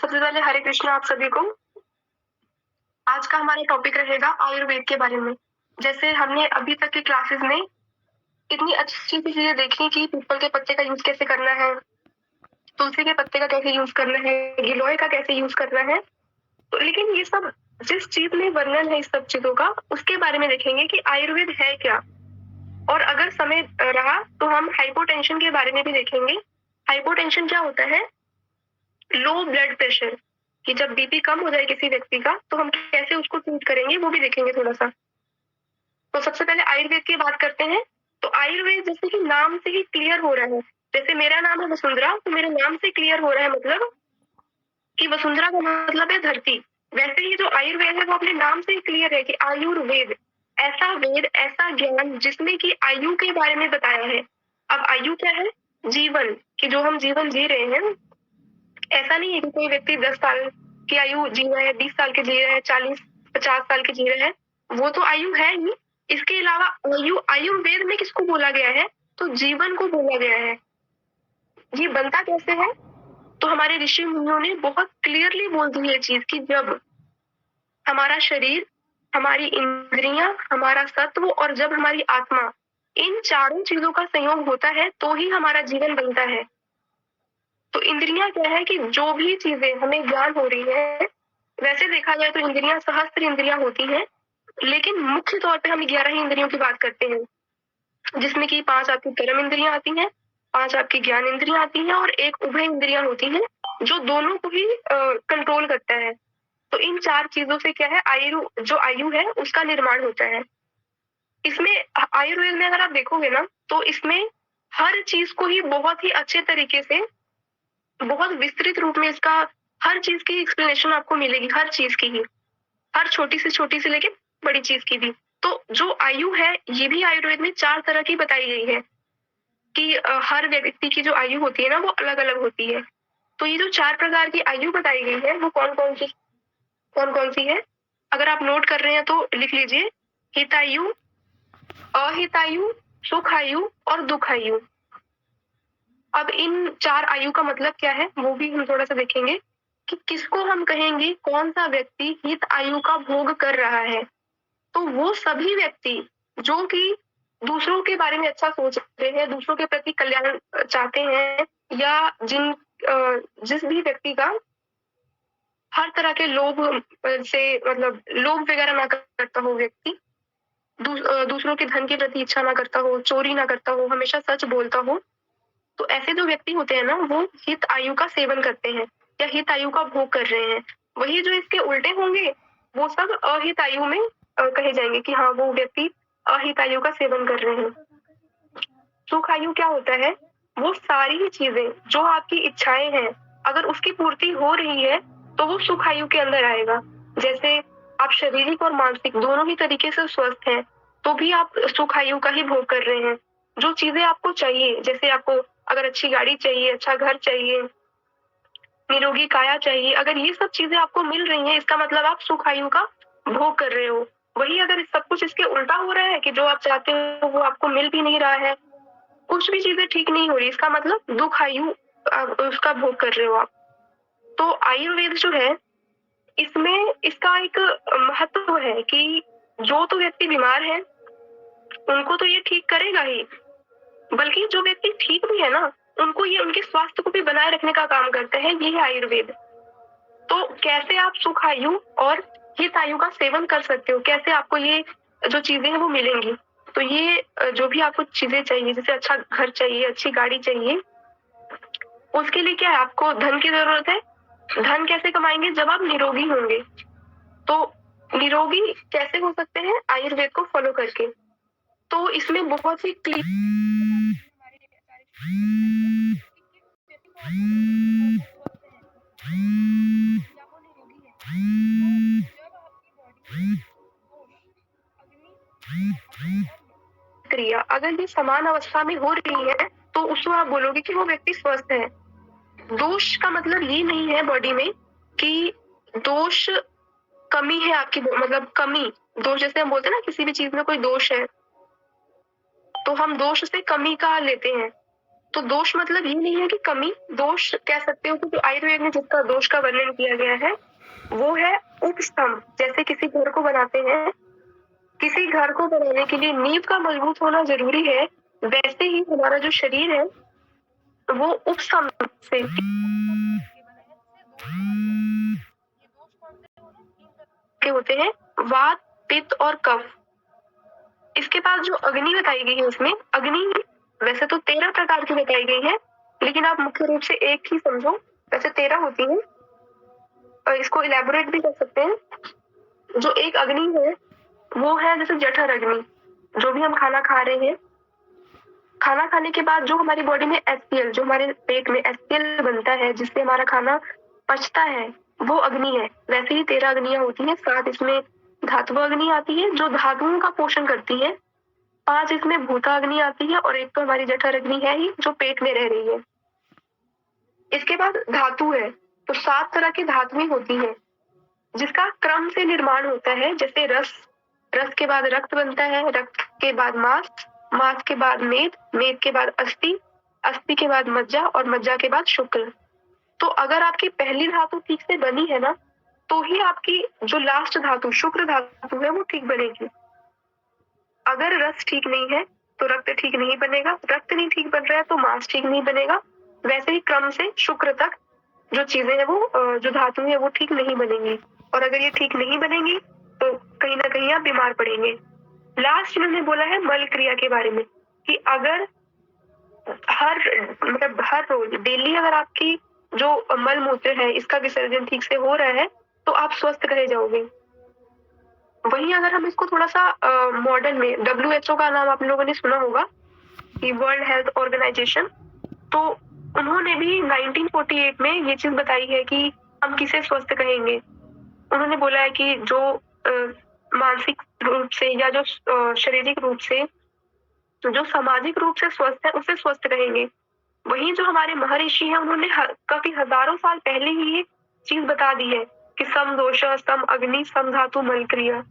सबसे पहले हरे कृष्णा आप सभी को। आज का हमारा टॉपिक रहेगा आयुर्वेद के बारे में। जैसे हमने अभी तक की क्लासेस में इतनी अच्छी चीजें देखी कि पीपल के पत्ते का यूज कैसे करना है, तुलसी के पत्ते का कैसे यूज करना है, गिलोय का कैसे यूज करना है। तो लेकिन ये सब जिस चीज में वर्णन है इस सब चीजों का, उसके बारे में देखेंगे कि आयुर्वेद है क्या। और अगर समय रहा तो हम हाइपोटेंशन के बारे में भी देखेंगे। हाइपोटेंशन क्या होता है? लो ब्लड प्रेशर, कि जब बीपी कम हो जाए किसी व्यक्ति का तो हम कैसे उसको ट्रीट करेंगे वो भी देखेंगे थोड़ा सा। तो सबसे पहले आयुर्वेद की बात करते हैं। तो आयुर्वेद जैसे कि नाम से ही क्लियर हो रहा है, जैसे मेरा नाम है वसुंधरा, तो मेरे नाम से क्लियर हो रहा है मतलब कि वसुंधरा का मतलब है धरती। वैसे ही जो आयुर्वेद है वो अपने नाम से ही क्लियर है कि आयुर्वेद, ऐसा वेद, ऐसा ज्ञान जिसमें कि आयु के बारे में बताया है। अब आयु क्या है? जीवन, कि जो हम जीवन जी रहे हैं। ऐसा नहीं है कि कोई व्यक्ति 10 साल की आयु जी रहा है, 20 साल के जी रहा है, 40-50 साल के जी रहा है, वो तो आयु है ही। इसके अलावा आयुर्वेद में किसको बोला गया है? तो जीवन को बोला गया है। ये बनता कैसे है? तो हमारे ऋषि मुनियों ने बहुत क्लियरली बोल दी ये चीज कि जब हमारा शरीर, हमारी इंद्रियां, हमारा सत्व और जब हमारी आत्मा, इन चारों चीजों का संयोग होता है तो ही हमारा जीवन बनता है। तो इंद्रियां क्या है कि जो भी चीजें हमें ज्ञान हो रही है, वैसे देखा जाए तो इंद्रियां सहस्त्र इंद्रियां होती हैं, लेकिन मुख्य तौर पे हम 11 ही इंद्रियों की बात करते हैं, जिसमें कि 5 आपकी कर्म इंद्रियां आती हैं, 5 आपकी ज्ञान इंद्रियां आती हैं और एक उभय इंद्रियां होती हैं जो दोनों को ही कंट्रोल करता है। तो इन 4 चीजों से क्या है, जो आयु है उसका निर्माण होता है। इसमें आयुर्वेद में अगर आप देखोगे ना तो इसमें हर चीज को ही बहुत ही अच्छे तरीके से, बहुत विस्तृत रूप में इसका हर चीज की एक्सप्लेनेशन आपको मिलेगी, हर चीज की ही, हर छोटी से लेके बड़ी चीज की भी। तो जो आयु है ये भी आयुर्वेद में 4 तरह की बताई गई है कि हर व्यक्ति की जो आयु होती है ना वो अलग अलग होती है। तो ये जो 4 प्रकार की आयु बताई गई है वो कौन कौन सी है? अगर आप नोट कर रहे हैं तो लिख लीजिए। हितायु, अहितायु, सुखायु और दुखायु। अब इन 4 आयु का मतलब क्या है वो भी हम थोड़ा सा देखेंगे कि किसको हम कहेंगे कौन सा व्यक्ति हित आयु का भोग कर रहा है। तो वो सभी व्यक्ति जो कि दूसरों के बारे में अच्छा सोच रहे हैं, दूसरों के प्रति कल्याण चाहते हैं, या जिस भी व्यक्ति का हर तरह के लोभ से मतलब लोभ वगैरह ना करता हो व्यक्ति, दूसरों के धन के प्रति इच्छा ना करता हो, चोरी ना करता हो, हमेशा सच बोलता हो। तो ऐसे जो व्यक्ति होते हैं ना वो हित आयु का सेवन करते हैं या हित आयु का भोग कर रहे हैं। वही जो इसके उल्टे होंगे वो सब अहित आयु में कहे जाएंगे कि हाँ वो व्यक्ति अहित आयु का सेवन कर रहे हैं। सुख आयु क्या होता है? वो सारी ही चीजें जो आपकी इच्छाएं हैं अगर उसकी पूर्ति हो रही है तो वो सुख आयु के अंदर आएगा। जैसे आप शारीरिक और मानसिक दोनों ही तरीके से स्वस्थ हैं तो भी आप सुख आयु का ही भोग कर रहे हैं। जो चीजें आपको चाहिए, जैसे आपको अगर अच्छी गाड़ी चाहिए, अच्छा घर चाहिए, निरोगी काया चाहिए, अगर ये सब चीजें आपको मिल रही हैं इसका मतलब आप सुख आयु का भोग कर रहे हो। वही अगर सब कुछ इसके उल्टा हो रहा है कि जो आप चाहते हो वो आपको मिल भी नहीं रहा है, कुछ भी चीजें ठीक नहीं हो रही, इसका मतलब दुख आयु उसका भोग कर रहे हो आप। तो आयुर्वेद जो है इसमें इसका एक महत्व है कि जो तो व्यक्ति बीमार है उनको तो ये ठीक करेगा ही, बल्कि जो व्यक्ति ठीक भी है ना उनको ये उनके स्वास्थ्य को भी बनाए रखने का काम करता है, ये है आयुर्वेद। तो कैसे आप सुख आयु और हित आयु का सेवन कर सकते हो, कैसे आपको ये जो चीजें हैं वो मिलेंगी। तो ये जो भी आपको चीजें चाहिए, जैसे अच्छा घर चाहिए, अच्छी गाड़ी चाहिए, उसके लिए क्या है, आपको धन की जरूरत है। धन कैसे कमाएंगे? जब आप निरोगी होंगे। तो निरोगी कैसे हो सकते हैं? आयुर्वेद को फॉलो करके। तो इसमें बहुत ही क्रिया अगर ये समान अवस्था में हो रही है तो उसको आप बोलोगे कि वो व्यक्ति स्वस्थ है। दोष का मतलब ये नहीं है बॉडी में कि दोष कमी है आपकी, मतलब कमी दोष, जैसे हम बोलते हैं ना किसी भी चीज में कोई दोष है तो हम दोष से कमी का लेते हैं। तो दोष मतलब ये नहीं है कि कमी, दोष कह सकते हो कि आयुर्वेद में जिसका दोष का वर्णन किया गया है वो है उपस्तंभ। जैसे किसी घर को बनाते हैं, किसी घर को बनाने के लिए नींव का मजबूत होना जरूरी है, वैसे ही हमारा जो शरीर है वो उपस्तंभ से के होते हैं, वात, पित्त और कफ। इसके बाद जो अग्नि बताई गई है उसमें, अग्नि वैसे तो 13 प्रकार की बताई गई है, लेकिन आप मुख्य रूप से एक ही समझो, वैसे 13 होती है और इसको इलेबोरेट भी कर सकते हैं। जो एक अग्नि है वो है जैसे जठर अग्नि, जो भी हम खाना खा रहे हैं, खाना खाने के बाद जो हमारी बॉडी में एचसीएल, जो हमारे पेट में एचसीएल बनता है जिससे हमारा खाना पचता है, वो अग्नि है। वैसे ही 13 अग्नियां होती हैं, 7 इसमें धातु अग्नि आती है जो धातुओं का पोषण करती है, 5 इसमें भूता अग्नि आती है और एक तो हमारी जठर अग्नि है ही जो पेट में रह रही है। इसके बाद धातु है, तो 7 तरह की धातुएं होती हैं जिसका क्रम से निर्माण होता है। जैसे रस, रस के बाद रक्त बनता है, रक्त के बाद मांस, मांस के बाद मेद, मेद के बाद अस्थि, अस्थि के बाद मज्जा और मज्जा के बाद शुक्र। तो अगर आपकी पहली धातु ठीक से बनी है ना, तो ही आपकी जो लास्ट धातु शुक्र धातु है वो ठीक बनेगी। अगर रस ठीक नहीं है तो रक्त ठीक नहीं बनेगा, रक्त नहीं ठीक बन रहा है तो मांस ठीक नहीं बनेगा। वैसे ही क्रम से शुक्र तक जो चीजें हैं वो जो धातु है वो ठीक नहीं बनेंगी, और अगर ये ठीक नहीं बनेंगी तो कहीं ना कहीं आप बीमार पड़ेंगे। लास्ट इन्होंने बोला है मल क्रिया के बारे में कि अगर हर रोज डेली अगर आपकी जो मल मूत्र है इसका विसर्जन ठीक से हो रहा है तो आप स्वस्थ कहे जाओगे। वहीं अगर हम इसको थोड़ा सा मॉडर्न में, WHO का नाम आप लोगों ने सुना होगा कि वर्ल्ड हेल्थ ऑर्गेनाइजेशन, तो उन्होंने भी 1948 में ये चीज बताई है कि हम किसे स्वस्थ कहेंगे। उन्होंने बोला है कि जो मानसिक रूप से या जो शारीरिक रूप से, जो सामाजिक रूप से स्वस्थ है उसे स्वस्थ कहेंगे। वहीं जो हमारे महर्षि हैं उन्होंने काफी हजारों साल पहले ही ये चीज बता दी है कि सम दोष, सम अग्नि, सम धातु, मल क्रिया।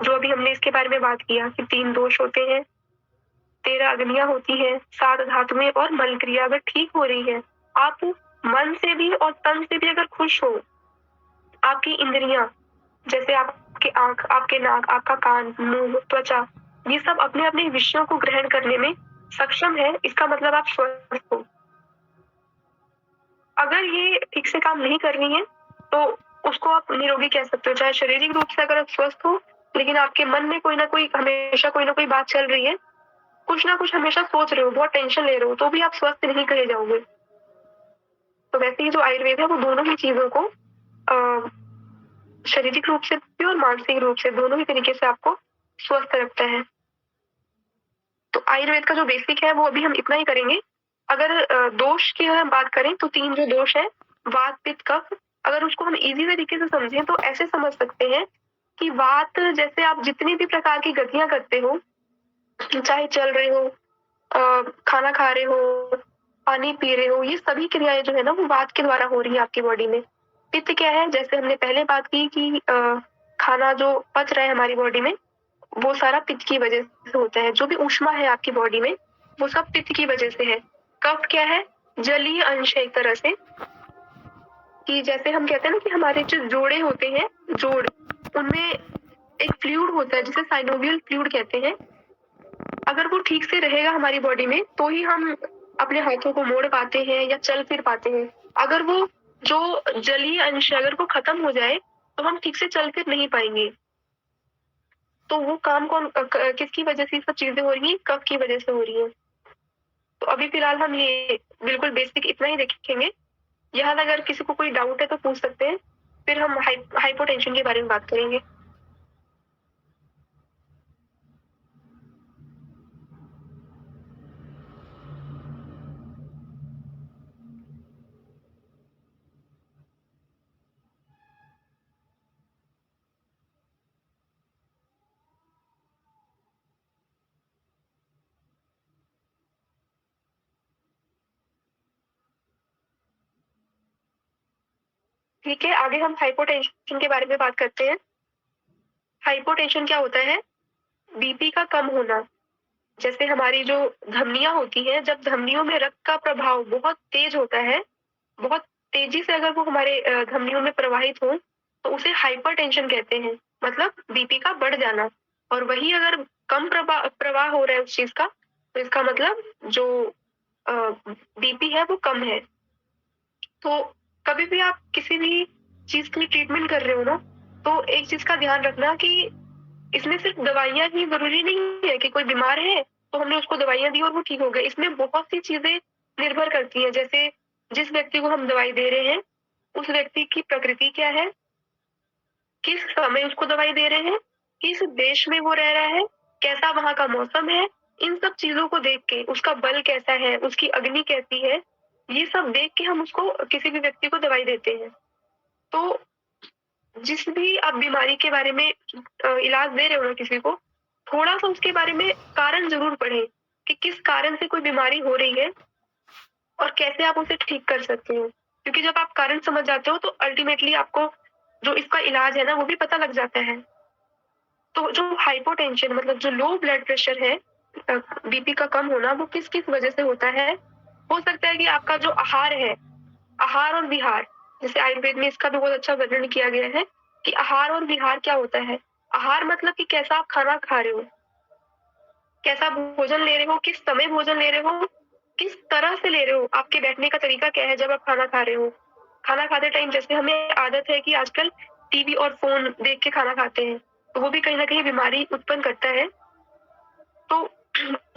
जो अभी हमने इसके बारे में बात किया कि 3 दोष होते हैं, 13 अग्नियां होती हैं, 7 धातुएं और मल क्रिया अगर ठीक हो रही है, आप मन से भी और तन से भी अगर खुश हो, आपकी इंद्रियां जैसे आपके आंख, आपके नाक, आपका कान, मुंह, त्वचा, ये सब अपने अपने विषयों को ग्रहण करने में सक्षम है, इसका मतलब आप स्वस्थ हो। अगर ये ठीक से काम नहीं कर रही है तो उसको आप निरोगी कह सकते हो। चाहे शारीरिक रूप से अगर आप स्वस्थ हो लेकिन आपके मन में कोई ना कोई हमेशा कोई ना कोई बात चल रही है, कुछ ना कुछ हमेशा सोच रहे हो, बहुत टेंशन ले रहे हो, तो भी आप स्वस्थ नहीं कहे जाओगे। तो वैसे ही जो आयुर्वेद है वो दोनों ही चीजों को शारीरिक रूप से भी और मानसिक रूप से दोनों ही तरीके से आपको स्वस्थ रखता है। तो आयुर्वेद का जो बेसिक है वो अभी हम इतना ही करेंगे। अगर दोष की अगर हम बात करें तो 3 जो दोष है, वात, पित्त, कफ, अगर उसको हम इजी तरीके से समझें तो ऐसे समझ सकते हैं कि वात जैसे आप जितनी भी प्रकार की गतियां करते हो, चाहे चल रहे हो, खाना खा रहे हो, पानी पी रहे हो, ये सभी क्रियाएं जो है ना वो वात के द्वारा हो रही है आपकी बॉडी में। पित्त क्या है, जैसे हमने पहले बात की कि खाना जो पच रहा है हमारी बॉडी में वो सारा पित्त की वजह से होता है। जो भी ऊष्मा है आपकी बॉडी में वो सब पित्त की वजह से है। कफ क्या है, जलीय अंश है एक तरह से, कि जैसे हम कहते हैं ना कि हमारे जो जोड़े होते हैं, जोड़, उनमें एक फ्लूइड होता है जिसे साइनोवियल फ्लूइड कहते हैं। अगर वो ठीक से रहेगा हमारी बॉडी में तो ही हम अपने हाथों को मोड़ पाते हैं या चल फिर पाते हैं। अगर वो जो जलीय अंश है अगर वो खत्म हो जाए तो हम ठीक से चल फिर नहीं पाएंगे। तो वो काम किसकी वजह से सब चीजें हो रही है, कफ की वजह से हो रही है। तो अभी फिलहाल हम ये बिल्कुल बेसिक इतना ही देखेंगे। यहाँ अगर किसी को कोई डाउट है तो पूछ सकते हैं, फिर हम हाइपोटेंशन के बारे में बात करेंगे। ठीक है, आगे हम हाइपोटेंशन के बारे में बात करते हैं। हाइपोटेंशन क्या होता है, बीपी का कम होना। जैसे हमारी जो धमनियाँ होती हैं, जब धमनियों में रक्त का प्रभाव बहुत तेज होता है, बहुत तेजी से अगर वो हमारे धमनियों में प्रवाहित हो, तो उसे हाइपरटेंशन कहते हैं, मतलब बीपी का बढ़ जाना। और वही अगर कम प्रवाह हो रहा है उस चीज़ का, तो इसका मतलब जो बीपी है वो कम है। तो कभी भी आप किसी भी चीज़ के लिए ट्रीटमेंट कर रहे हो ना, तो एक चीज़ का ध्यान रखना कि इसमें सिर्फ दवाइयाँ ही ज़रूरी नहीं है कि कोई बीमार है, तो हमने उसको दवाइयाँ दी और वो ठीक हो गए। इसमें बहुत सी चीज़ें निर्भर करती हैं, जैसे जिस व्यक्ति को हम दवाई दे रहे हैं, उस व्यक्ति की प्रकृति क्या है, किस समय उसको दवाई दे रहे हैं, किस देश में वो रह रहा है, कैसा वहाँ का मौसम है, इन सब चीज़ों को देख के उसका बल कैसा है, उसकी अग्नि कैसी है, ये सब देख के हम उसको किसी भी व्यक्ति को दवाई देते हैं। तो जिस भी आप बीमारी के बारे में इलाज दे रहे हो ना किसी को, थोड़ा-सा उसके बारे में कारण ज़रूर पढ़ें कि किस कारण से कोई बीमारी हो रही है और कैसे आप उसे ठीक कर सकते हो। क्योंकि जब आप कारण समझ जाते हो तो अल्टीमेटली आपको जो इसका इलाज है ना वो भी पता लग जाता है। तो जो हाइपोटेंशन मतलब जो लो ब्लड प्रेशर है, बीपी का कम होना वो किस-किस वजह से होता है? हो सकता है कि आपका जो आहार है, आहार और विहार, जैसे आयुर्वेद में इसका भी बहुत अच्छा वर्णन किया गया है कि आहार और विहार क्या होता है। आहार मतलब कि कैसा आप खाना खा रहे हो, कैसा भोजन ले रहे हो, किस समय भोजन ले रहे हो, किस तरह से ले रहे हो, आपके बैठने का तरीका क्या है जब आप खाना खा रहे हो। खाना खाते टाइम जैसे हमें आदत है कि आजकल टीवी और फ़ोन देख के खाना खाते हैं, तो वो भी कहीं न कहीं बीमारी उत्पन्न करता है। तो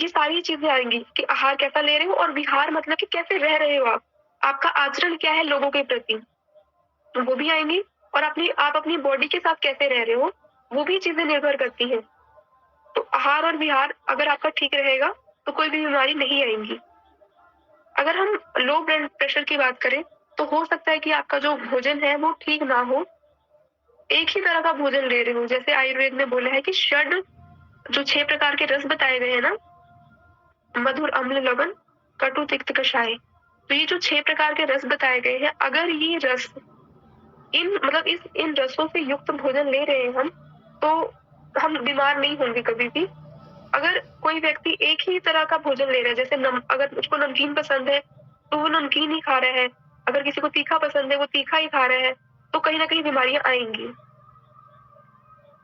ये सारी चीज़ें आएँगी कि आहार कैसा ले रहे हो और विहार मतलब कि कैसे रह रहे हो आप। आपका आचरण क्या है लोगों के प्रति। तो वो भी आएँगी और आप अपनी बॉडी के साथ कैसे रह रहे हो, वो भी चीज़ें निर्भर करती हैं। तो आहार और विहार अगर आपका ठीक रहेगा, तो कोई भी बीमारी नहीं आएँगी। अगर हम लो ब्लड प्रेशर की बात करें, तो हो सकता है कि आपका जो भोजन है, वो ठीक ना हो। एक ही तरह का भोजन ले रहे हो, जैसे आयुर्वेद में बोला है कि जो 6 प्रकार के रस बताए गए हैं ना, मधुर, अम्ल, लवण, कटु, तिक्त, कषाय। तो ये जो 6 प्रकार के रस बताए गए हैं, अगर ये रस इन रसों से युक्त भोजन ले रहे हैं हम, तो हम बीमार नहीं होंगे कभी भी। अगर कोई व्यक्ति एक ही तरह का भोजन ले रहा है, जैसे अगर उसको नमकीन पसंद है, तो वो नमकीन ही खा रहा है। अगर किसी को तीखा पसंद है, वो तीखा ही खा रहा है, तो कहीं न कहीं बीमारियाँ आएँगी।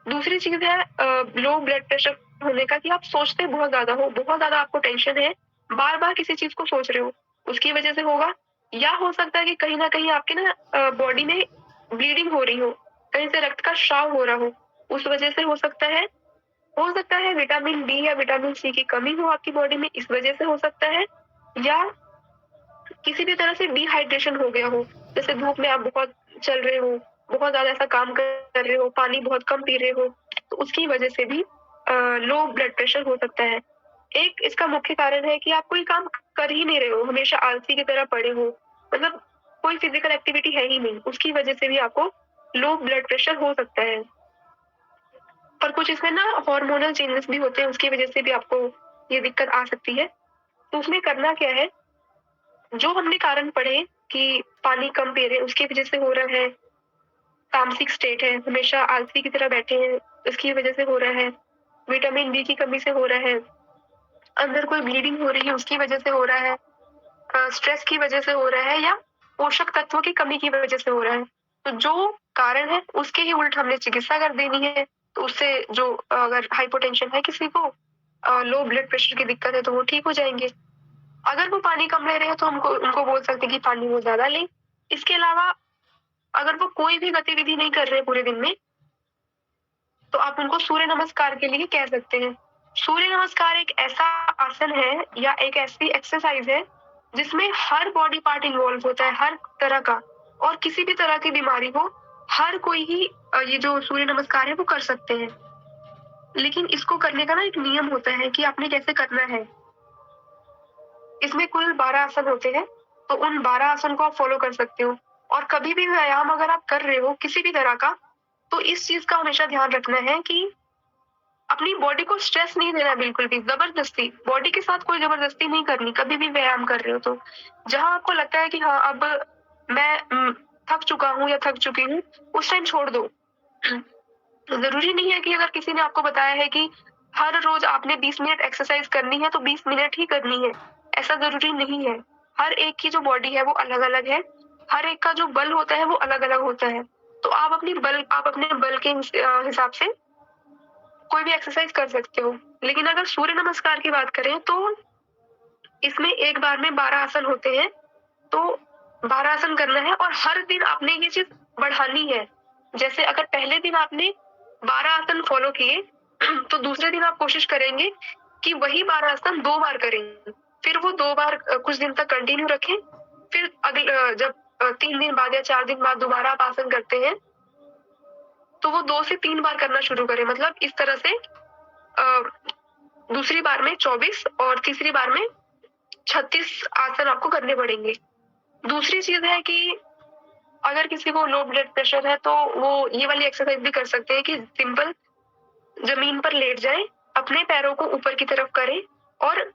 दूसरी चीज़ है लो ब्लड प्रेशर होने का कि आप सोचते बहुत ज़्यादा हो, बहुत ज़्यादा आपको टेंशन है, बार-बार किसी चीज़ को सोच रहे हो, उसकी वजह से होगा। या हो सकता है कि कहीं न कहीं आपके ना बॉडी में ब्लीडिंग हो रही हो, कहीं से रक्त का स्राव हो रहा हो, उस वजह से हो सकता है। हो सकता है विटामिन डी या विटामिन सी की कमी हो आपकी बॉडी में, इस वजह से हो सकता है। या किसी भी तरह से डिहाइड्रेशन हो गया हो, जैसे धूप में आप बहुत चल रहे हो, बहुत ज़्यादा ऐसा काम कर रहे हो, पानी बहुत कम पी रहे हो, तो उसकी वजह से भी लो ब्लड प्रेशर हो सकता है। एक इसका मुख्य कारण है कि आप कोई काम कर ही नहीं रहे हो, हमेशा आलसी की तरह पड़े हो, मतलब कोई फिजिकल एक्टिविटी है ही नहीं, उसकी वजह से भी आपको लो ब्लड प्रेशर हो सकता है। और कुछ इसमें ना हार्मोनल चेंजेस भी होते हैं, उसकी वजह से भी आपको ये दिक्कत आ सकती है। तो उसमें करना क्या है, जो हमने कारण पढ़े कि पानी कम पी रहे हैं, उसकी वजह से हो रहा है, तामसिक स्टेट है, हमेशा आलसी की तरह बैठे हैं, उसकी वजह से हो रहा है, विटामिन डी की कमी से हो रहा है, अंदर कोई ब्लीडिंग हो रही है, उसकी वजह से हो रहा है, स्ट्रेस की वजह से हो रहा है या पोषक तत्वों की कमी की वजह से हो रहा है। तो जो कारण है, उसके ही उल्ट हमने चिकित्सा कर देनी है। तो उससे जो अगर हाइपोटेंशन है किसी को, लो ब्लड प्रेशर की दिक्कत है, तो वो ठीक हो जाएँगे। अगर वो पानी कम ले रहे हैं तो हमको उनको बोल सकते हैं कि पानी वो ज़्यादा लें। इसके अलावा अगर वो कोई भी गतिविधि नहीं कर रहे पूरे दिन में, तो आप उनको सूर्य नमस्कार के लिए कह सकते हैं। सूर्य नमस्कार एक ऐसा आसन है या एक ऐसी एक्सरसाइज है, जिसमें हर बॉडी पार्ट इन्वॉल्व होता है, हर तरह का, और किसी भी तरह की बीमारी हो, हर कोई ही ये जो सूर्य नमस्कार है वो कर सकते हैं। लेकिन इसको करने का ना एक नियम होता है कि आपने कैसे करना है। इसमें कुल 12 आसन होते हैं, तो उन 12 आसन को आप फ़ॉलो कर सकते हो। और कभी भी व्यायाम अगर आप कर रहे हो किसी भी तरह का, तो इस चीज़ का हमेशा ध्यान रखना है कि अपनी बॉडी को स्ट्रेस नहीं देना बिल्कुल भी, ज़बरदस्ती, बॉडी के साथ कोई ज़बरदस्ती नहीं करनी, कभी भी व्यायाम कर रहे हो तो। जहाँ आपको लगता है कि हाँ, अब मैं थक चुका हूँ या थक चुकी हूँ, उस टाइम छोड़ दो। ज़रूरी नहीं है कि अगर किसी ने आपको बताया है कि हर रोज आपने 20 मिनट एक्सरसाइज करनी है तो 20 मिनट ही करनी है, ऐसा जरूरी नहीं है। हर एक की जो बॉडी है वो अलग अलग है, हर एक का जो बल होता है वो अलग अलग होता है। तो आप अपने बल के हिसाब से कोई भी एक्सरसाइज कर सकते हो। लेकिन अगर सूर्य नमस्कार की बात करें तो इसमें एक बार में 12 आसन होते हैं, तो 12 आसन करना है और हर दिन आपने ये चीज बढ़ानी है। जैसे अगर पहले दिन आपने 12 आसन फॉलो किए तो दूसरे दिन आप कोशिश करेंगे कि वही 12 आसन 2 बार करेंगे, फिर वो 2 बार कुछ दिन तक कंटिन्यू रखें, फिर अगले जब 3 दिन बाद या 4 दिन बाद दोबारा आप आसन करते हैं तो वो 2 से 3 बार करना शुरू करें। मतलब इस तरह से दूसरी बार में 24 और तीसरी बार में 36 आसन आपको करने पड़ेंगे। दूसरी चीज है कि अगर किसी को लो ब्लड प्रेशर है तो वो ये वाली एक्सरसाइज भी कर सकते हैं कि सिंपल जमीन पर लेट जाएं, अपने पैरों को ऊपर की तरफ करें और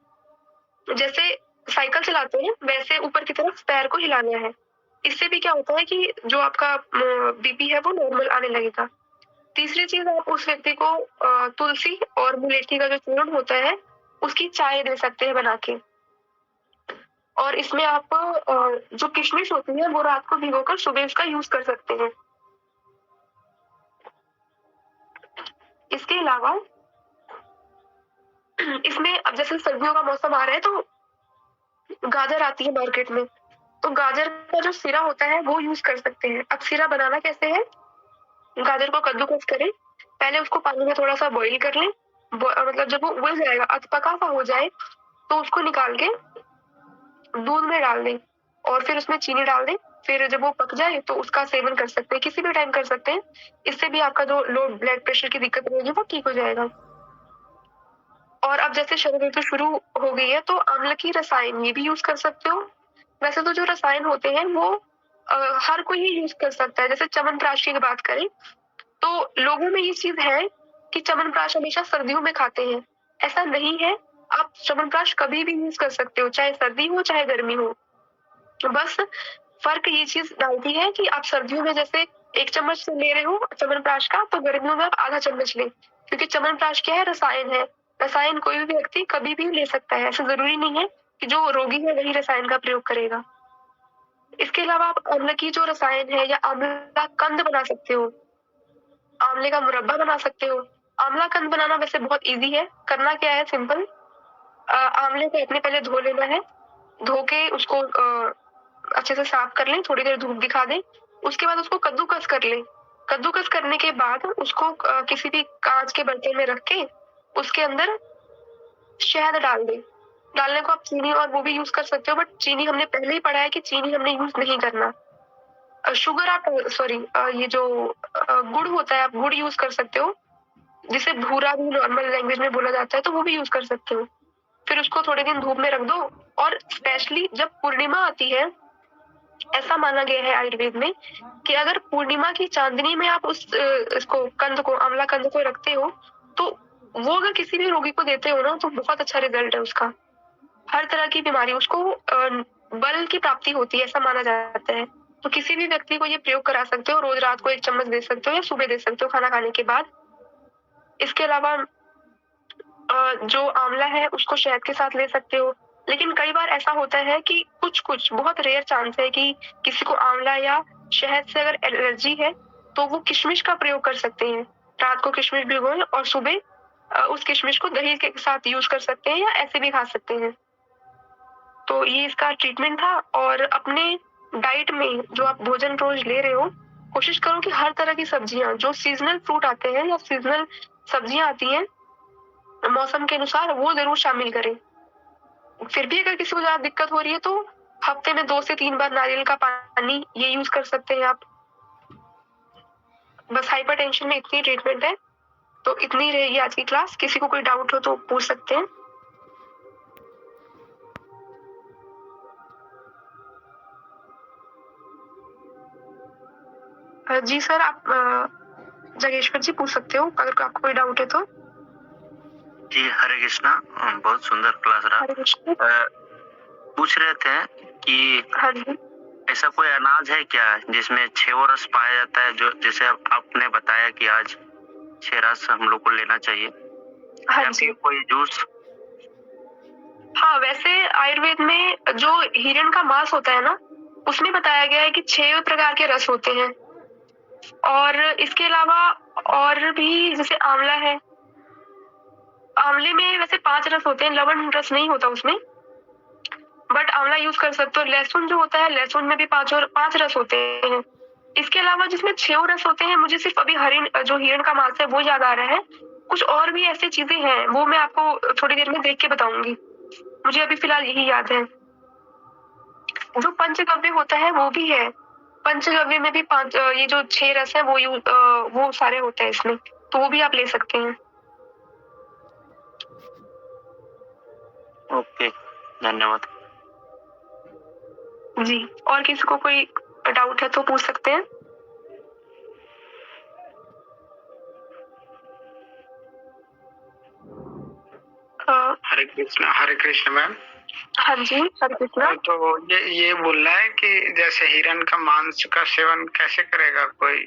जैसे साइकिल चलाते हैं वैसे ऊपर की तरफ पैर को हिलाना है। इससे भी क्या होता है कि जो आपका बीपी है वो नॉर्मल आने लगेगा। तीसरी चीज, आप उस व्यक्ति को तुलसी और मुलेठी का जो चूर्ण होता है उसकी चाय दे सकते हैं बना के। और इसमें आप जो किशमिश होती है वो रात को भिगोकर सुबह उसका यूज कर सकते हैं। इसके अलावा इसमें अब जैसे सर्दियों का मौसम आ रहा है तो गाजर आती है मार्केट में, तो गाजर का जो सिरा होता है वो यूज कर सकते हैं। अब सिरा बनाना कैसे है, गाजर को कद्दूकस करें, पहले उसको पानी में थोड़ा सा बॉईल कर लें, मतलब जब वो उबल जाएगा, अधपका सा हो जाए तो उसको निकाल के दूध में डाल दें और फिर उसमें चीनी डाल दें। फिर जब वो पक जाए तो उसका सेवन कर सकते हैं, किसी भी टाइम कर सकते हैं। इससे भी आपका जो लो ब्लड प्रेशर की दिक्कत रहेगी वो ठीक हो जाएगा। और अब जैसे शरद ऋतु शुरू हो गई है तो आंवला की रसायन ये भी यूज कर सकते हो। वैसे तो जो रसायन होते हैं वो हर कोई ही यूज कर सकता है। जैसे च्यवनप्राश की बात करें तो लोगों में ये चीज है कि च्यवनप्राश हमेशा सर्दियों में खाते हैं, ऐसा नहीं है। आप च्यवनप्राश कभी भी यूज कर सकते हो, चाहे सर्दी हो चाहे गर्मी हो। बस फर्क ये चीज डालती है कि आप सर्दियों में जैसे 1 चम्मच ले रहे हो च्यवनप्राश का तो गर्मियों में आप आधा चम्मच लें, क्योंकि च्यवनप्राश क्या है, रसायन है। रसायन कोई भी व्यक्ति कभी भी ले सकता है, ऐसा जरूरी नहीं है कि जो रोगी है वही रसायन का प्रयोग करेगा। इसके अलावा आप आंवला की जो रसायन है या आंवला कंद बना सकते हो, आंवले का मुरब्बा बना सकते हो। आंवला कंद बनाना वैसे बहुत इजी है। करना क्या है, सिंपल आंवले को अपने पहले धो लेना है, धो के उसको अच्छे से साफ कर लें, थोड़ी देर धूप दिखा दें। उसके बाद उसको कद्दूकस कर लें। कद्दूकस करने के बाद उसको किसी भी कांच के बर्तन में रख के उसके अंदर शहद डाल दें। डालने को आप चीनी और वो भी यूज कर सकते हो, बट चीनी हमने पहले ही पढ़ा है कि चीनी हमने यूज नहीं करना। शुगर आप सॉरी ये जो गुड़ होता है आप गुड़ यूज कर सकते हो, जिसे भूरा भी नॉर्मल लैंग्वेज में बोला जाता है, तो वो भी यूज कर सकते हो। फिर उसको थोड़े दिन धूप में रख दो और स्पेशली जब पूर्णिमा आती है, ऐसा माना गया है आयुर्वेद में कि अगर पूर्णिमा की चांदनी में आप इसको कंद को आंवला कंद को रखते हो तो वो अगर किसी भी रोगी को देते हो ना तो बहुत अच्छा रिजल्ट है उसका। हर तरह की बीमारी उसको बल की प्राप्ति होती है, ऐसा माना जाता है। तो किसी भी व्यक्ति को ये प्रयोग करा सकते हो, रोज रात को 1 चम्मच दे सकते हो या सुबह दे सकते हो खाना खाने के बाद। इसके अलावा जो आंवला है उसको शहद के साथ ले सकते हो। लेकिन कई बार ऐसा होता है कि कुछ बहुत रेयर चांस है कि किसी को आंवला या शहद से अगर एलर्जी है तो वो किशमिश का प्रयोग कर सकते हैं। रात को किशमिश भिगोएं और सुबह उस किशमिश को दही के साथ यूज कर सकते हैं या ऐसे भी खा सकते हैं। तो ये इसका ट्रीटमेंट था। और अपने डाइट में जो आप भोजन रोज ले रहे हो, कोशिश करो कि हर तरह की सब्जियां, जो सीजनल फ्रूट आते हैं या सीजनल सब्जियां आती हैं मौसम के अनुसार, वो जरूर शामिल करें। फिर भी अगर किसी को ज्यादा दिक्कत हो रही है तो हफ्ते में 2 से 3 बार नारियल का पानी ये यूज कर सकते हैं आप। बस हाइपरटेंशन में इतनी ट्रीटमेंट है। तो इतनी रहेगी आज की क्लास। किसी को कोई डाउट हो तो पूछ सकते हैं। जी सर, आप जगेश्वर जी पूछ सकते हो अगर आपको कोई डाउट है तो। जी हरे कृष्णा, बहुत सुंदर क्लास रहा। हरे कृष्ण। पूछ रहे थे कि हाँ जी। ऐसा कोई अनाज है क्या जिसमें 6 रस पाया जाता है, जो जैसे आपने बताया कि आज 6 रस हम लोग को लेना चाहिए। हाँ या जी। फिर कोई जूस? हाँ, वैसे आयुर्वेद में जो हिरण का मांस होता है ना, उसमें बताया गया है कि 6 प्रकार के रस होते हैं। और इसके अलावा और भी जैसे आंवला है। आंवले में वैसे 5 रस होते हैं, लवण रस नहीं होता उसमें। बट आंवला यूज़ कर सकते हो। लहसुन जो होता है, लहसुन में भी 5 रस होते हैं। इसके अलावा जिसमें 6 रस होते हैं, मुझे सिर्फ़ अभी जो हिरण का मांस है वो याद आ रहा है। कुछ और भी ऐसी चीज़ें हैं, वो मैं आपको थोड़ी देर में देख के बताऊँगी। मुझे अभी फ़िलहाल यही याद है। जो पंचगव्य होता है वो भी है। पंचगव्य में भी ये जो 6 रस हैं वो सारे होते हैं इसमें, तो वो भी आप ले सकते हैं। ओके, धन्यवाद। जी, और किसी को कोई डाउट है तो पूछ सकते हैं। हरे कृष्ण मैम। हाँ जी, हरे कृष्णा। तो ये बोल रहा है कि जैसे हिरन का मांस का सेवन कैसे करेगा कोई,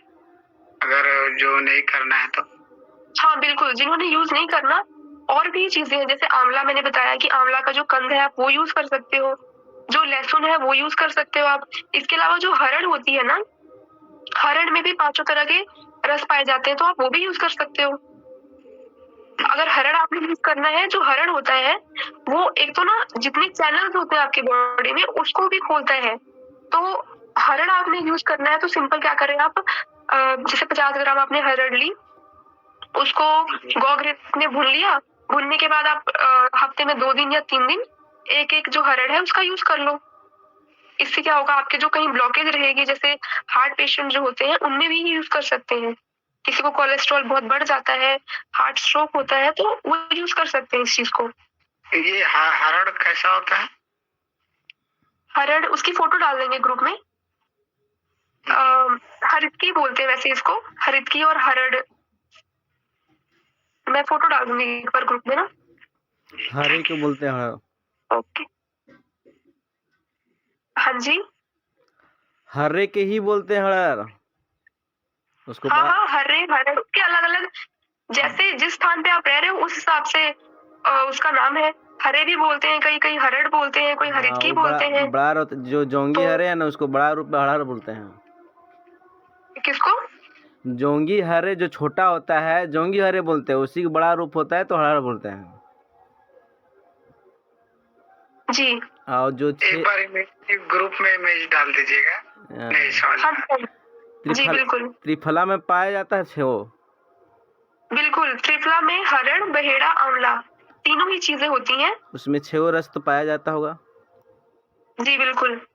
अगर जो नहीं करना है तो? हाँ, बिल्कुल, जिन्होंने यूज़ नहीं करना, और भी चीज़ें हैं, जैसे आंवला मैंने बताया कि आंवला का जो कंद है आप वो यूज़ कर सकते हो। जो लहसुन है वो यूज़ कर सकते हो आप। इसके अलावा जो हरड़ होती है ना, हरड़ में भी 5 तरह के रस पाए जाते हैं, तो आप वो भी यूज़ कर सकते हो। अगर हरड़ आपने यूज़ करना है, जो हरड़ होता है, वो एक तो ना जितने चैनल्स होते हैं आपकी बॉडी में उसको भी खोलता है। तो हरड़ आपने यूज़ करना है तो सिंपल क्या करें आप, जैसे 50 ग्राम आपने हरड़ ली, उसको गौ-घृत में भून लिया। भूनने के बाद आप हफ्ते में 2 दिन या 3 दिन एक-एक जो हरड़ है उसका यूज़ कर लो। इससे क्या होगा, आपके जो कहीं ब्लॉकेज रहेगी, जैसे हार्ट पेशेंट जो होते हैं उनमें भी यूज़ कर सकते हैं। किसी को कोलेस्ट्रॉल बहुत बढ़ जाता है, हार्ट स्ट्रोक होता है, तो वो यूज़ कर सकते हैं इस चीज़ को। ये हरड़ कैसा होता है? हरड़ उसकी फ़ोटो डाल देंगे ग्रुप में। हरितकी बोलते हैं वैसे इसको, हरितकी और हरड़। मैं फ़ोटो डाल दूँगी एक बार ग्रुप में ना। हरे को बोलते हैं हर। ओके। हाँ जी। हर्रे के ही बोलते हैं हर। उसको हाँ, बड़ा हाँ, हरड़ के अलग-अलग, जैसे जिस स्थान पे आप रह रहे हो उस हिसाब से उसका नाम है। हरे भी बोलते हैं, कई हरड़ बोलते हैं, कोई हरितकी वो बोलते हैं। बड़ा जो जोंगी तो हरे है ना, उसको बड़ा रूप में हरड़ बोलते हैं। किसको? जोंगी हरे जो छोटा होता है जोंगी हरे बोलते हैं, उसी का बड़ा रूप होता है तो हरड़ बोलते हैं। जी। और जो एक बार ग्रुप में इमेज डाल दीजिएगा। नहीं समझ हाँ, में। जी बिल्कुल। त्रिफला में पाया जाता है छो। बिल्कुल, त्रिफला में हरड़, बहेड़ा, आंवला तीनों ही चीजें होती हैं। उसमें 6 रस तो पाया जाता होगा। जी बिल्कुल।